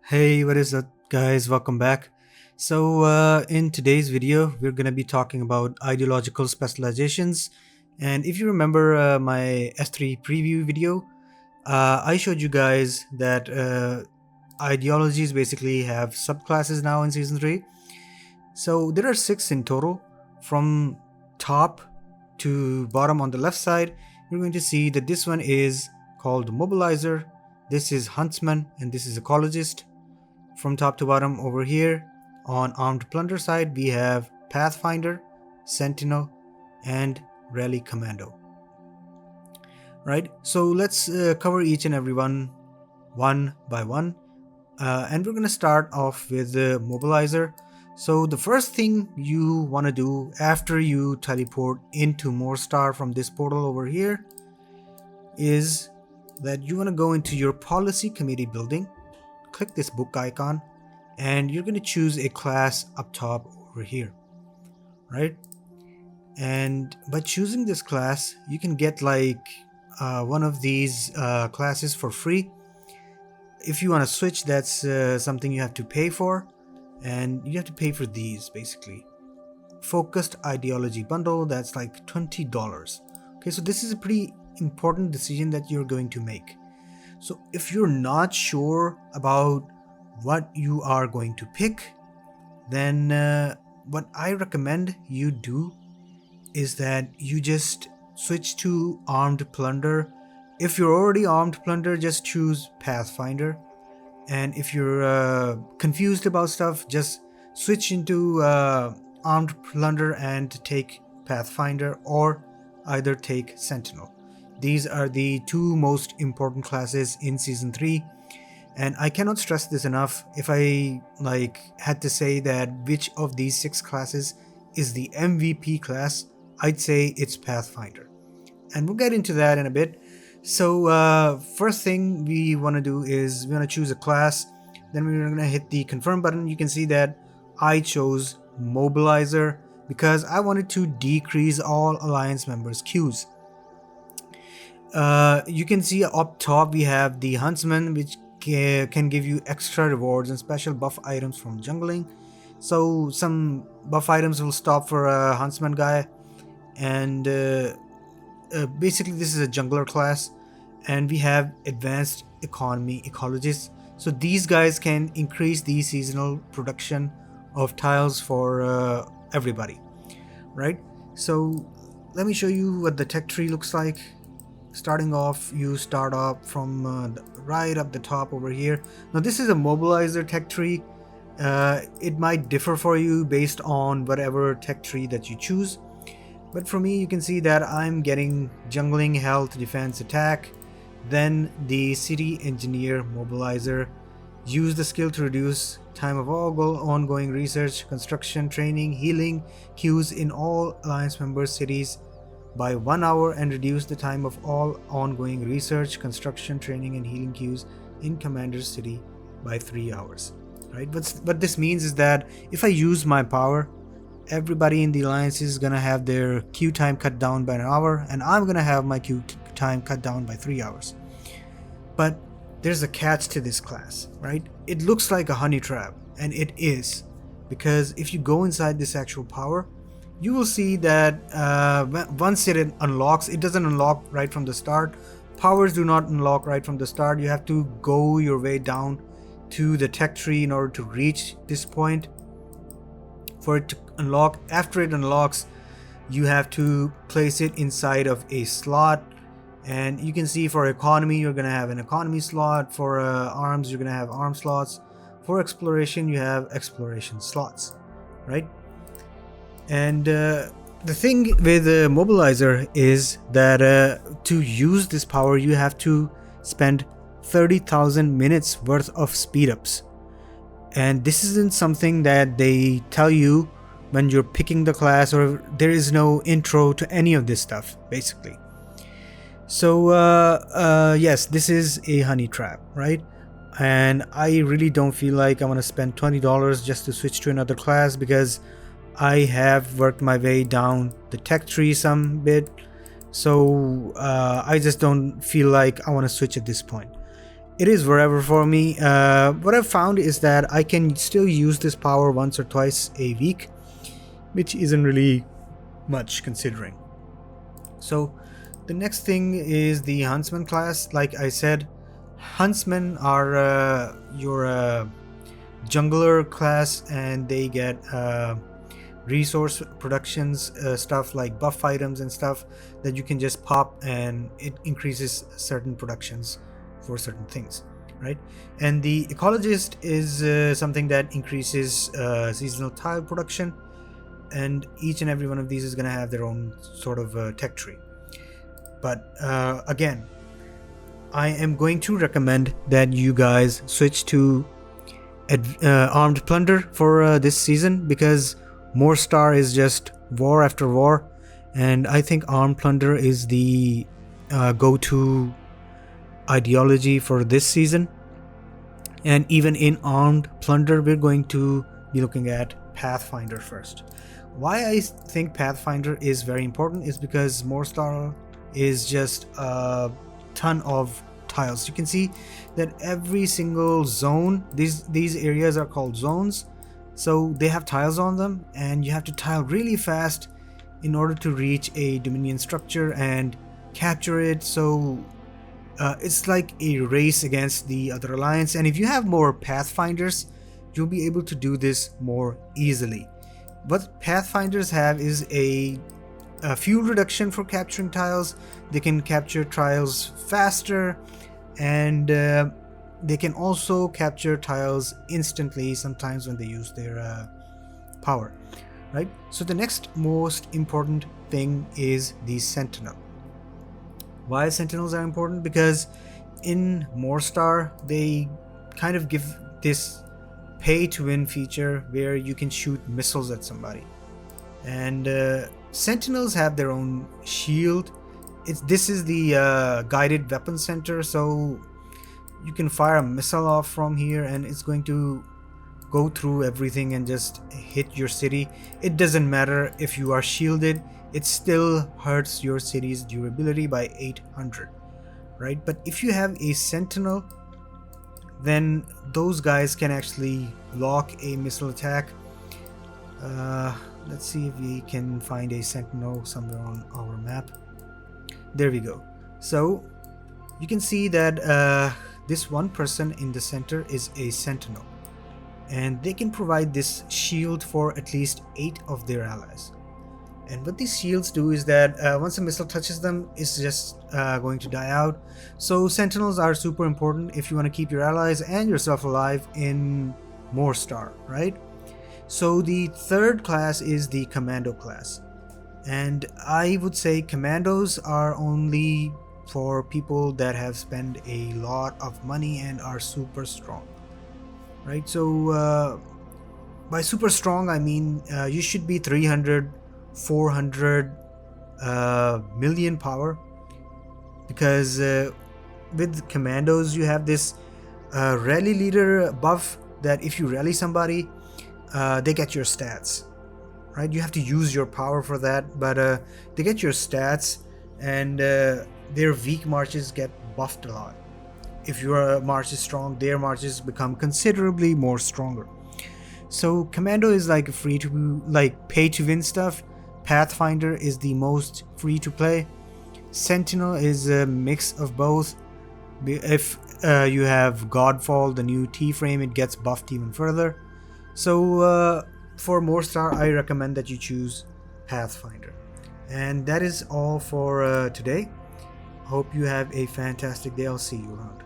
Hey, what is up, guys? Welcome back. In today's video, we're going to be talking about ideological specializations. And if you remember my S3 preview video, I showed you guys that ideologies basically have subclasses now in season 3. So there are 6 in total. From top to bottom on the left side, you're going to see that this one is called Mobilizer, this is Huntsman, and this is Ecologist. From top to bottom over here, on Armed Plunder side, we have Pathfinder, Sentinel, and Rally Commando. Right, so let's cover each and every one by one. And we're going to start off with the Mobilizer. So the first thing you want to do after you teleport into Moorstar from this portal over here is that you want to go into your policy committee building, click this book icon, and you're going to choose a class up top over here, right? And by choosing this class, you can get like one of these classes for free. If you want to switch, that's something you have to pay for, and you have to pay for these basically. Focused ideology bundle, that's like $20. Okay, so this is a pretty important decision that you're going to make. So if you're not sure about what you are going to pick, then what I recommend you do is that you just switch to Armed Plunder. If you're already Armed Plunder, just choose Pathfinder. And if you're confused about stuff, just switch into Armed Plunder and take Pathfinder, or either take Sentinel. These are the two most important classes in season 3, and I cannot stress this enough. If I had to say that which of these 6 classes is the MVP class, I'd say it's Pathfinder, and we'll get into that in a bit. So first thing we want to do is we want to choose a class, then we're going to hit the confirm button. You can see that I chose Mobilizer because I wanted to decrease all alliance members' queues. You can see up top we have the Huntsman, which can give you extra rewards and special buff items from jungling. So some buff items will stop for a Huntsman guy, and basically this is a jungler class. And we have advanced economy ecologists, so these guys can increase the seasonal production of tiles for everybody, right? So let me show you what the tech tree looks like. Starting off, you start off from right up the top over here. Now this is a Mobilizer tech tree. It might differ for you based on whatever tech tree that you choose, but for me, you can see that I'm getting jungling, health, defense, attack. Then the city engineer Mobilizer. Use the skill to reduce time of all ongoing research, construction, training, healing queues in all alliance member cities by 1 hour, and reduce the time of all ongoing research, construction, training, and healing queues in Commander's City by 3 hours. Right? What this means is that if I use my power, everybody in the alliance is gonna have their queue time cut down by an hour, and I'm gonna have my queue time cut down by 3 hours. But there's a catch to this class, right? It looks like a honey trap, and it is, because if you go inside this actual power, you will see that once it unlocks, it doesn't unlock right from the start. Powers do not unlock right from the start. You have to go your way down to the tech tree in order to reach this point for it to unlock. After it unlocks, you have to place it inside of a slot, and you can see for economy, you're gonna have an economy slot. For arms, you're gonna have arm slots. For exploration, you have exploration slots, right? And the thing with Mobilizer is that to use this power, you have to spend 30,000 minutes worth of speed ups. And this isn't something that they tell you when you're picking the class, or there is no intro to any of this stuff, basically. So yes, this is a honey trap, right? And I really don't feel like I want to spend $20 just to switch to another class, because I have worked my way down the tech tree some bit. So I just don't feel like I want to switch at this point. it is wherever for me. What I've found is that I can still use this power once or twice a week, which isn't really much considering. So the next thing is the Huntsman class. Like I said, Huntsmen are your jungler class, and they get resource productions, stuff like buff items and stuff that you can just pop, and it increases certain productions for certain things, right? And the ecologist is something that increases seasonal tile production, and each and every one of these is going to have their own sort of tech tree. But again, I am going to recommend that you guys switch to Armed Plunder for this season, because More Star is just war after war, and I think Armed Plunder is the go-to ideology for this season. And even in Armed Plunder, we're going to be looking at Pathfinder first. Why I think Pathfinder is very important is because More Star is just a ton of tiles. You can see that every single zone, these areas are called zones, so they have tiles on them, and you have to tile really fast in order to reach a Dominion structure and capture it. So it's like a race against the other alliance, and if you have more Pathfinders, you'll be able to do this more easily. What Pathfinders have is a fuel reduction for capturing tiles. They can capture tiles faster, and they can also capture tiles instantly sometimes when they use their power, right? So the next most important thing is the Sentinel. Why Sentinels are important? Because in More Star, they kind of give this pay to win feature where you can shoot missiles at somebody, and Sentinels have their own shield. This is the guided weapon center, so you can fire a missile off from here, and it's going to go through everything and just hit your city. It doesn't matter if you are shielded, it still hurts your city's durability by 800, right? But if you have a Sentinel, then those guys can actually block a missile attack. Let's see if we can find a Sentinel somewhere on our map. There we go. So you can see that this one person in the center is a Sentinel, and they can provide this shield for at least 8 of their allies. And what these shields do is that once a missile touches them, it's just going to die out. So Sentinels are super important if you want to keep your allies and yourself alive in More Star, right? So the third class is the Commando class. And I would say Commandos are only for people that have spent a lot of money and are super strong, right? So by super strong, I mean you should be 300, 400 million power, because with Commandos you have this rally leader buff that if you rally somebody, they get your stats, right? You have to use your power for that, but they get your stats, and their weak marches get buffed a lot. If your march is strong, their marches become considerably more stronger. So Commando is like pay to win stuff. Pathfinder is the most free to play. Sentinel is a mix of both. If you have Godfall, the new T-frame, it gets buffed even further. So for More Star, I recommend that you choose Pathfinder. And that is all for today. Hope you have a fantastic day. I'll see you around.